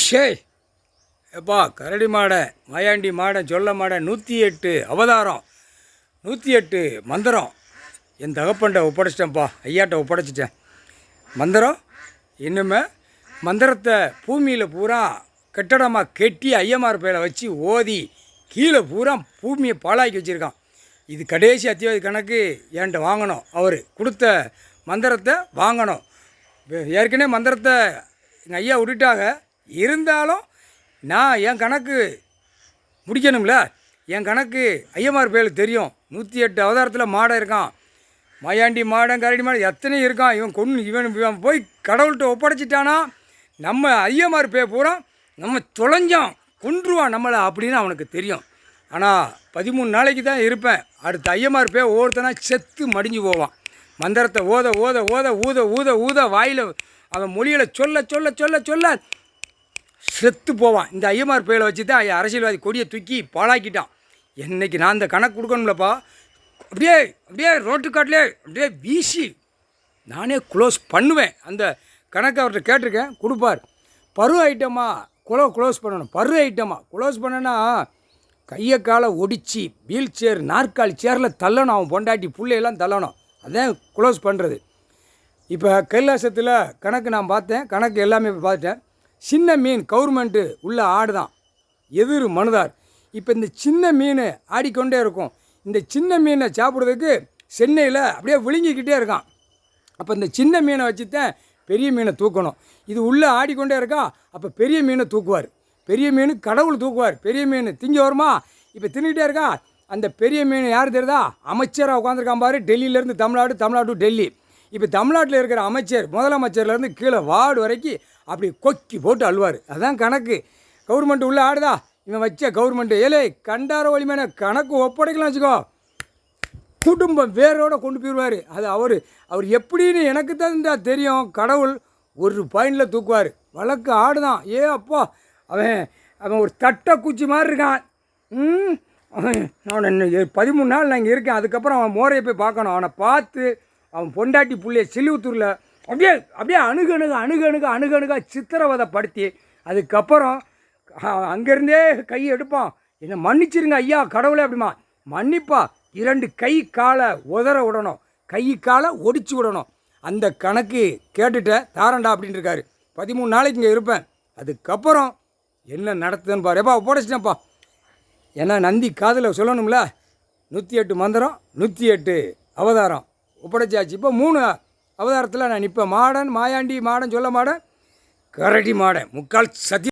ஷே எப்பா கரடி மாடை மாயாண்டி மாடை சொல்ல மாடை 108 அவதாரம் 108 மந்திரம் என் தகப்பன்ட்ட ஒப்படைச்சிட்டேன்ப்பா, ஐயாட்ட ஒப்படைச்சிட்டேன். மந்திரம் இன்னுமே மந்திரத்தை பூமியில் பூரா கட்டடமாக கெட்டி ஐயமார் பேரை வச்சு ஓதி கீழே பூரா பூமியை பாழாக்கி வச்சுருக்கான். இது கடைசி அத்தியாவதி கணக்கு என்கிட்ட வாங்கணும். அவர் கொடுத்த மந்திரத்தை வாங்கணும். ஏற்கனவே மந்திரத்தை எங்கள் ஐயா விட்டுட்டாங்க. இருந்தாலும் நான் என் கணக்கு முடிக்கணும்ல. என் கணக்கு ஐயமார் பேருக்கு தெரியும். 108 அவதாரத்தில் மாடை இருக்கான். மாயாண்டி மாடன் கரடி மாடன் எத்தனையும் இருக்கான். இவன் போய் கடவுள்கிட்ட ஒப்படைச்சிட்டானா நம்ம ஐயமார் பே பூரா நம்ம தொலைஞ்சோம் கொன்றுவான் நம்மளை அப்படின்னு அவனுக்கு தெரியும். ஆனால் 13 நாளைக்கு தான் இருப்பேன். அடுத்த ஐயமார் பே ஒவ்வொருத்தனா செத்து மடிஞ்சு போவான். மந்திரத்தை ஓத ஓத ஓத ஊத ஊத ஊத வாயில் அவன் மொழியில் சொல்ல சொல்ல சொல்ல சொல்ல செத்து போவான். இந்த ஐயமார் பேரை வச்சு தான் அரசியல்வாதி கொடியை தூக்கி பாழாக்கிட்டான். என்னைக்கு நான் இந்த கணக்கு கொடுக்கணும்லப்பா, அப்படியே அப்படியே ரோட்டுக்காட்டிலே அப்படியே வீசி நானே க்ளோஸ் பண்ணுவேன். அந்த கணக்கை அவர்கிட்ட கேட்டிருக்கேன், கொடுப்பார். பரு ஐட்டமாக க்ளோஸ் பண்ணணும். பரு ஐட்டமாக க்ளோஸ் பண்ணனா கையை காலை ஒடிச்சு வீல் சேர் நாற்காலி சேரில் தள்ளணும். அவன் பொண்டாட்டி பிள்ளையெல்லாம் தள்ளணும். அதான் க்ளோஸ் பண்ணுறது. இப்போ கைலாசத்தில் கணக்கு நான் பார்த்தேன். கணக்கு எல்லாமே பார்த்துட்டேன். சின்ன மீன் கவர்மெண்ட்டு உள்ள ஆடு தான், எதிர் மனுதார். இப்போ இந்த சின்ன மீன் ஆடிக்கொண்டே இருக்கும். இந்த சின்ன மீனை சாப்பிட்றதுக்கு சென்னையில் அப்படியே விழுங்கிக்கிட்டே இருக்கான். அப்போ இந்த சின்ன மீனை வச்சு தான் பெரிய மீனை தூக்கணும். இது உள்ளே ஆடிக்கொண்டே இருக்கா. அப்போ பெரிய மீனை தூக்குவார். பெரிய மீன் கடவுள் தூக்குவார். பெரிய மீன் திங்க வருமா, இப்போ தின்னுக்கிட்டே இருக்கா. அந்த பெரிய மீன் யார் தெரியுதா, அமைச்சராக உட்காந்துருக்கான் பாரு. டெல்லியிலேருந்து தமிழ்நாடு, தமிழ்நாடு டு டெல்லி. இப்போ தமிழ்நாட்டில் இருக்கிற அமைச்சர், முதலமைச்சர்லேருந்து கீழே வார்டு வரைக்கும் அப்படி கொக்கி போட்டு அழுவார். அதுதான் கணக்கு. கவர்மெண்ட் உள்ளே ஆடுதா, இவன் வச்ச கவர்மெண்ட்டு ஏலே கண்டார வலிமையான கணக்கு ஒப்படைக்கலாம் வச்சுக்கோ, குடும்பம் வேரோடு கொண்டு போயிடுவார். அது அவர் எப்படின்னு எனக்கு தான் தெரியும். கடவுள் ஒரு பாயிண்டில் தூக்குவார். வழக்கு ஆடுதான். அப்பா அவன் ஒரு தட்டை குச்சி மாதிரி இருக்கான். அவன் 13 நாள் நான் இங்கே இருக்கேன். அதுக்கப்புறம் அவன் மோரையை போய் பார்க்கணும். அவனை பார்த்து அவன் பொண்டாட்டி பிள்ளைய சிலுவத்தூரில் அப்படியே அப்படியே அணுகணுக சித்திரவதைப்படுத்தி அதுக்கப்புறம் அங்கேருந்தே கை எடுப்பான். என்னை மன்னிச்சிருங்க ஐயா கடவுளே அப்படிமா. மன்னிப்பா, 2 கை காலை உதற விடணும், கை காலை ஒடிச்சு விடணும். அந்த கணக்கு கேட்டுட்ட தாரண்டா அப்படின்ட்டு இருக்காரு. 13 நாளைக்கு இங்கே இருப்பேன். அதுக்கப்புறம் என்ன நடத்துதுன்னு பாரு. எப்பா ஒப்படைச்சிட்டேன்ப்பா. ஏன்னா நந்தி காதில் சொல்லணும்ல. 108 மந்திரம், 108 அவதாரம் ஒப்படைச்சாச்சு. இப்போ 3 அவதாரத்தில் நான் நிற்பேன். மாடன் மாயாண்டி மாடன் சொல்ல மாடன் கரடி மாடன் முக்கால் சதி.